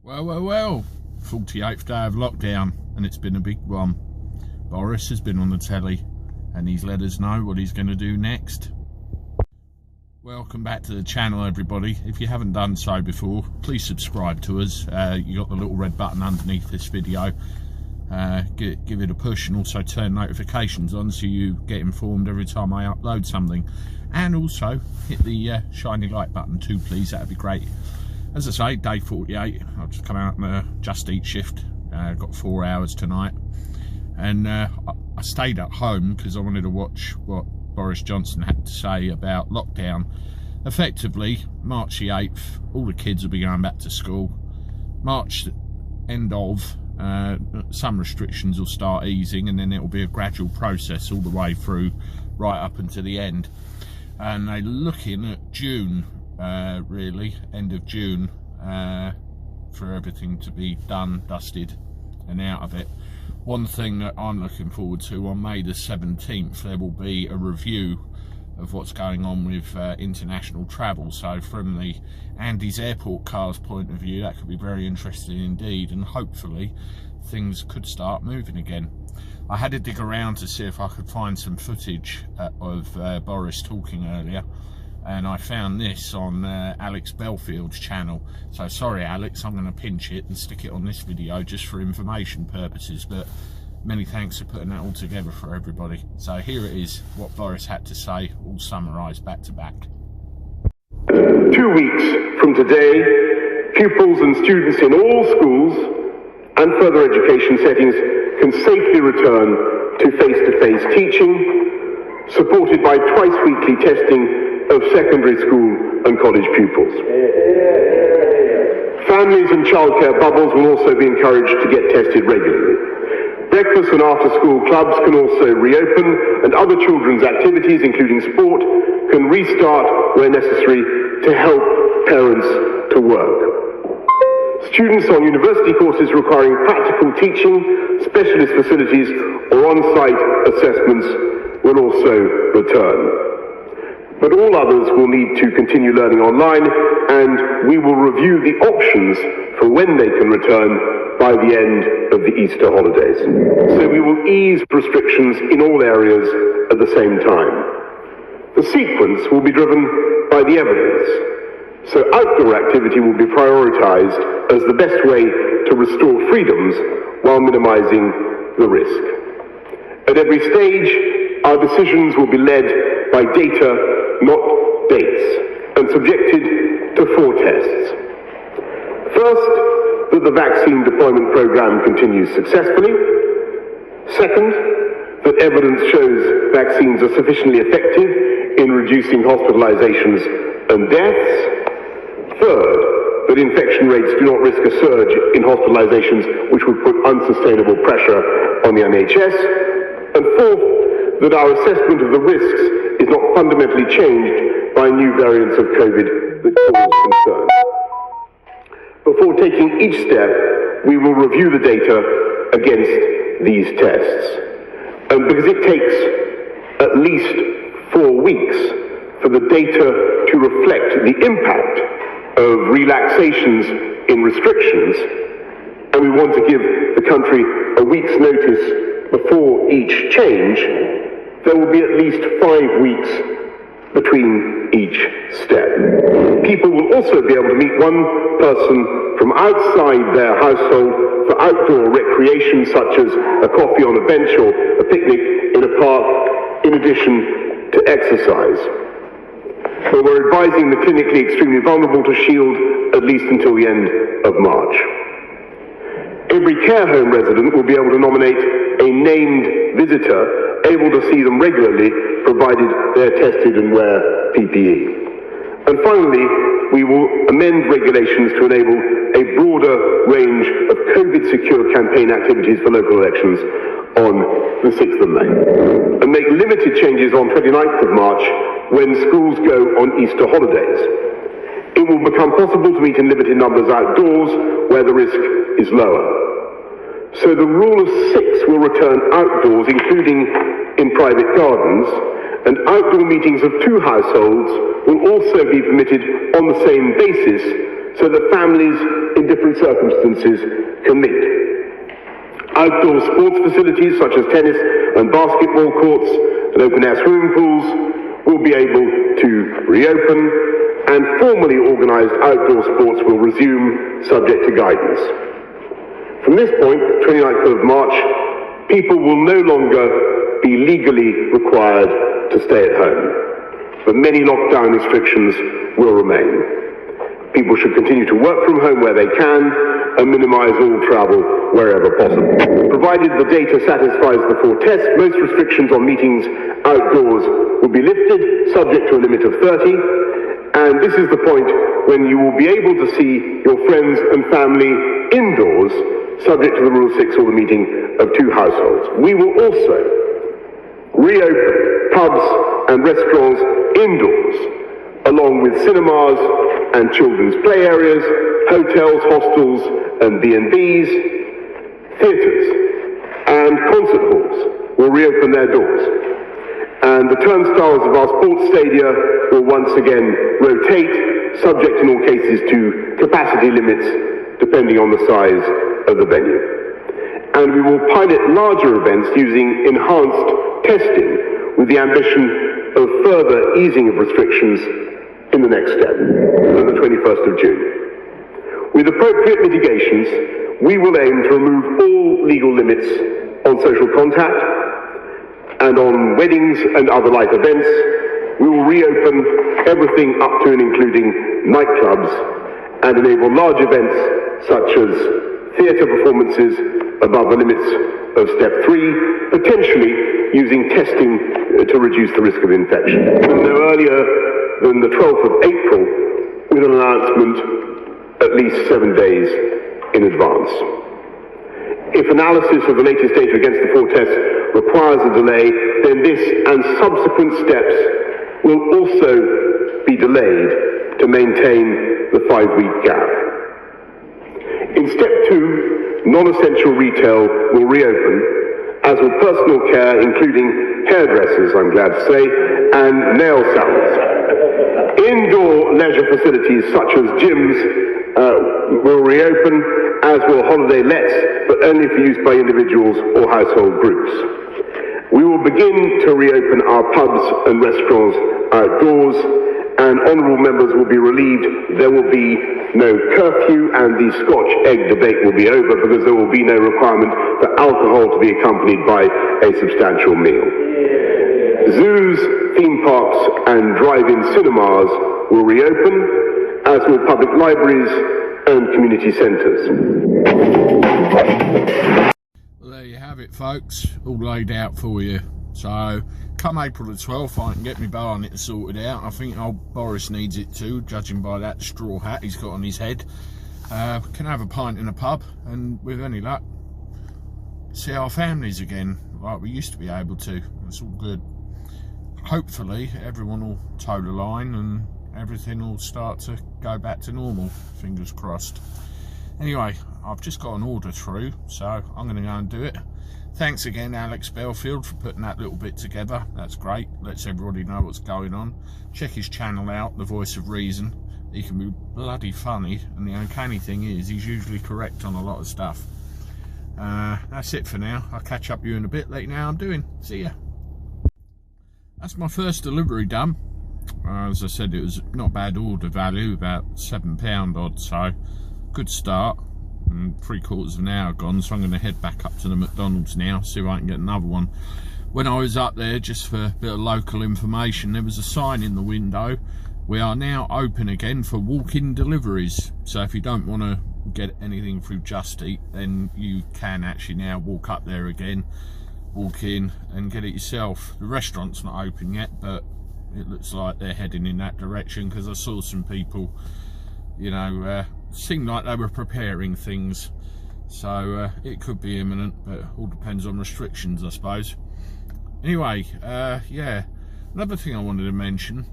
Well, 48th day of lockdown, and it's been a big one. Boris has been on the telly and he's let us know what he's going to do next. Welcome back to the channel, everybody. If you haven't done so before, please subscribe to us. You got the little red button underneath this video. Give it a push and also turn notifications on so you get informed every time I upload something. And also hit the shiny like button too, please. That'd be great. As I say, day 48. I've just come out on a Justeat shift. Got 4 hours tonight, and I stayed at home because I wanted to watch what Boris Johnson had to say about lockdown. Effectively, March the 8th, all the kids will be going back to school. March end of, some restrictions will start easing, and then it will be a gradual process all the way through, right up until the end. And they're looking at June, really, end of June, for everything to be done, dusted and out of it. One thing that I'm looking forward to, on May the 17th, there will be a review of what's going on with international travel. So from the Andy's airport cars point of view, that could be very interesting indeed, and hopefully things could start moving again. I had to dig around to see if I could find some footage of Boris talking earlier, and I found this on Alex Belfield's channel. So sorry Alex, I'm going to pinch it and stick it on this video just for information purposes, but many thanks for putting that all together for everybody. So here it is, what Boris had to say, all summarised back to back. 2 weeks from today, pupils and students in all schools and further education settings can safely return to face-to-face teaching, supported by twice-weekly testing of secondary school and college pupils. Families and childcare bubbles will also be encouraged to get tested regularly. Breakfast and after-school clubs can also reopen, and other children's activities, including sport, can restart where necessary to help parents to work. Students on university courses requiring practical teaching, specialist facilities, or on-site assessments will also return. But all others will need to continue learning online, and we will review the options for when they can return by the end of the Easter holidays. So we will ease restrictions in all areas at the same time. The sequence will be driven by the evidence. So outdoor activity will be prioritised as the best way to restore freedoms while minimising the risk. At every stage, our decisions will be led by data, not dates, and subjected to 4 tests. First, that the vaccine deployment program continues successfully. Second, that evidence shows vaccines are sufficiently effective in reducing hospitalizations and deaths. Third, that infection rates do not risk a surge in hospitalizations which would put unsustainable pressure on the NHS. And fourth, that our assessment of the risks is not fundamentally changed by new variants of COVID that cause concern. Before taking each step, we will review the data against these tests. And because it takes at least 4 weeks for the data to reflect the impact of relaxations in restrictions, and we want to give the country a week's notice before each change, there will be at least 5 weeks between each step. People will also be able to meet one person from outside their household for outdoor recreation, such as a coffee on a bench or a picnic in a park, in addition to exercise. So we're advising the clinically extremely vulnerable to shield at least until the end of March. Every care home resident will be able to nominate a named visitor able to see them regularly, provided they're tested and wear PPE. And finally, we will amend regulations to enable a broader range of COVID-secure campaign activities for local elections on the 6th of May, and make limited changes on 29th of March when schools go on Easter holidays. It will become possible to meet in limited numbers outdoors where the risk is lower. So the rule of 6 will return outdoors, including in private gardens, and outdoor meetings of 2 households will also be permitted on the same basis, so that families in different different circumstances can meet. Outdoor sports facilities such as tennis and basketball courts and open-air swimming pools will be able to reopen, and formally organised outdoor sports will resume, subject to guidance. From this point, 29th of March, people will no longer be legally required to stay at home, but many lockdown restrictions will remain. People should continue to work from home where they can and minimise all travel wherever possible. Provided the data satisfies the 4 tests, most restrictions on meetings outdoors will be lifted, subject to a limit of 30, and this is the point when you will be able to see your friends and family indoors, subject to the Rule 6 or the meeting of 2 households. We will also reopen pubs and restaurants indoors, along with cinemas and children's play areas, hotels, hostels and B&Bs, theatres and concert halls will reopen their doors. And the turnstiles of our sports stadia will once again rotate, subject in all cases to capacity limits depending on the size of the venue. And we will pilot larger events using enhanced testing with the ambition of further easing of restrictions in the next step, on the 21st of June. With appropriate mitigations, we will aim to remove all legal limits on social contact, and on weddings and other life events, we will reopen everything up to and including nightclubs and enable large events such as theatre performances above the limits of Step 3, potentially using testing to reduce the risk of infection. No earlier than the 12th of April, with an announcement at least 7 days in advance. If analysis of the latest data against the 4 tests requires a delay, then this and subsequent steps will also be delayed to maintain the 5-week gap. In Step 2, non-essential retail will reopen, as will personal care, including hairdressers, I'm glad to say, and nail salons. Indoor leisure facilities such as gyms will reopen, as will holiday lets, but only for use by individuals or household groups. We will begin to reopen our pubs and restaurants outdoors, and honourable members will be relieved there will be no curfew, and the Scotch egg debate will be over because there will be no requirement for alcohol to be accompanied by a substantial meal. Zoos, theme parks and drive-in cinemas will reopen, as will public libraries and community centres. Well, there you have it, folks, all laid out for you. So come April the 12th, I can get my Barnet sorted out. I think old Boris needs it too, judging by that straw hat he's got on his head. Can have a pint in a pub, and with any luck, see our families again like we used to be able to. It's all good. Hopefully everyone will toe the line and everything will start to go back to normal, fingers crossed. Anyway, I've just got an order through, so I'm going to go and do it. Thanks again, Alex Belfield, for putting that little bit together. That's great, lets everybody know what's going on. Check his channel out, The Voice of Reason. He can be bloody funny, and the uncanny thing is he's usually correct on a lot of stuff. That's it for now. I'll catch up with you in a bit, let you know how I'm doing. See ya. That's my first delivery done. As I said, it was not bad order value, about £7 odd, so good start. And 3/4 of an hour gone, so I'm going to head back up to the McDonald's now, see if I can get another one. When I was up there, just for a bit of local information, there was a sign in the window: we are now open again for walk-in deliveries. So if you don't want to get anything through Justeat, then you can actually now walk up there again, walk in and get it yourself. The restaurant's not open yet, but it looks like they're heading in that direction, because I saw some people, you know, seemed like they were preparing things, so it could be imminent, but all depends on restrictions, I suppose. Anyway, yeah, another thing I wanted to mention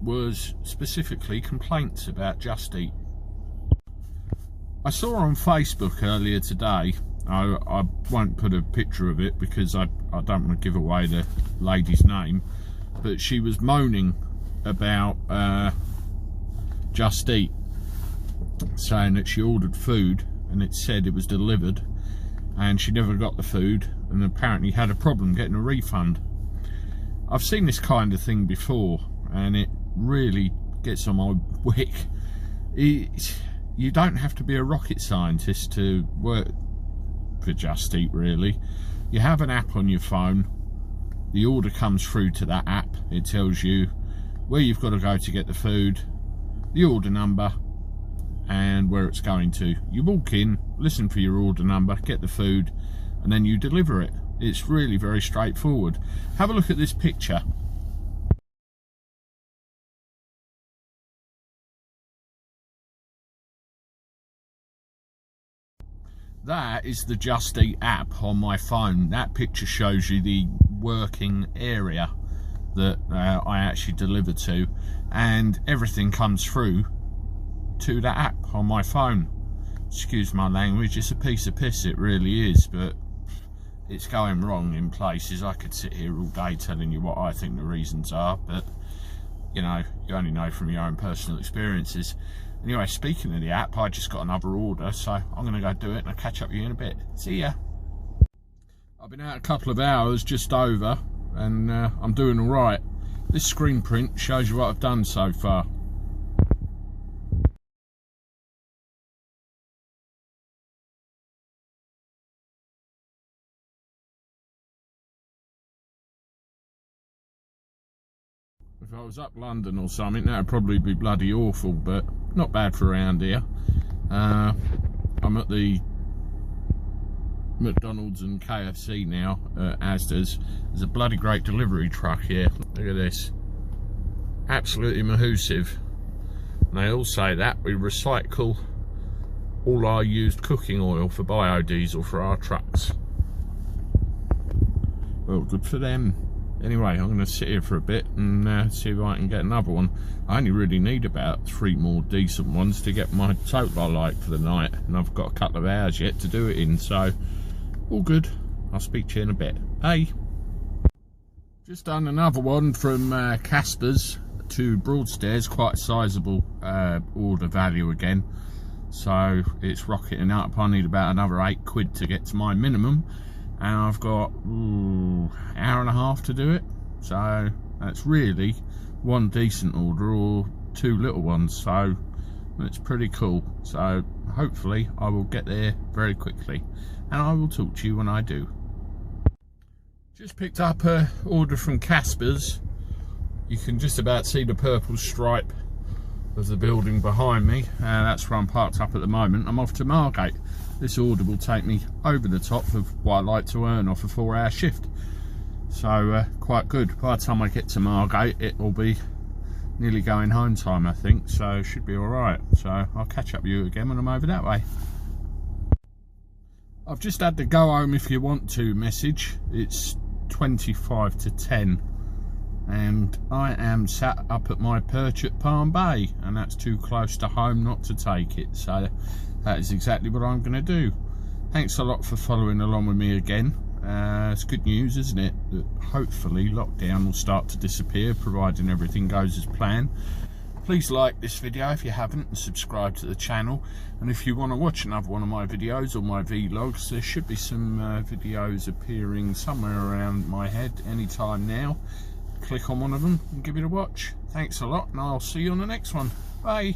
was specifically complaints about Justeat. I saw on Facebook earlier today, I won't put a picture of it because I don't want to give away the lady's name, but she was moaning about Justeat. saying that she ordered food and it said it was delivered and she never got the food and apparently had a problem getting a refund. I've seen this kind of thing before and it really gets on my wick. You don't have to be a rocket scientist to work for Justeat, really. You have an app on your phone, the order comes through to that app, it tells you where you've got to go to get the food, the order number and where it's going to. You walk in, listen for your order number, get the food and then you deliver it. It's really very straightforward. Have a look at this picture. That is the Justeat app on my phone. That picture shows you the working area that I actually deliver to, and everything comes through to that app on my phone. Excuse my language, it's a piece of piss, it really is, but it's going wrong in places. I could sit here all day telling you what I think the reasons are, but you know, you only know from your own personal experiences. Anyway, speaking of the app, I just got another order, so I'm going to go do it and I'll catch up with you in a bit. See ya. I've been out a couple of hours, just over, and I'm doing all right. This screen print shows you what I've done so far. If I was up London or something, that would probably be bloody awful, but not bad for around here. I'm at the McDonald's and KFC now, Asda's. There's a bloody great delivery truck here. Look at this. Absolutely mahoosive. And they all say that we recycle all our used cooking oil for biodiesel for our trucks. Well, good for them. Anyway, I'm going to sit here for a bit and see if I can get another one. I only really need about 3 more decent ones to get my total I like for the night, and I've got a couple of hours yet to do it in, so all good. I'll speak to you in a bit. Hey! Just done another one from Casper's to Broadstairs, quite a sizable order value again, so it's rocketing up. I need about another £8 to get to my minimum. And I've got hour and a half to do it, so that's really one decent order or 2 little ones, so it's pretty cool. So hopefully I will get there very quickly and I will talk to you when I do. Just picked up a order from Casper's. You can just about see the purple stripe of the building behind me. That's where I'm parked up at the moment. I'm off to Margate. This order will take me over the top of what I like to earn off a 4-hour shift. So quite good. By the time I get to Margate, it will be nearly going home time, I think. So should be alright. So I'll catch up with you again when I'm over that way. I've just had the go home if you want to message. It's 25 to 10. And I am sat up at my perch at Palm Bay, and that's too close to home not to take it, so that is exactly what I'm going to do. Thanks a lot for following along with me again. It's good news, isn't it, that hopefully lockdown will start to disappear, providing everything goes as planned. Please like this video if you haven't, and subscribe to the channel. And if you want to watch another one of my videos or my vlogs, there should be some videos appearing somewhere around my head anytime now. Click on one of them and give it a watch. Thanks a lot, and I'll see you on the next one. Bye.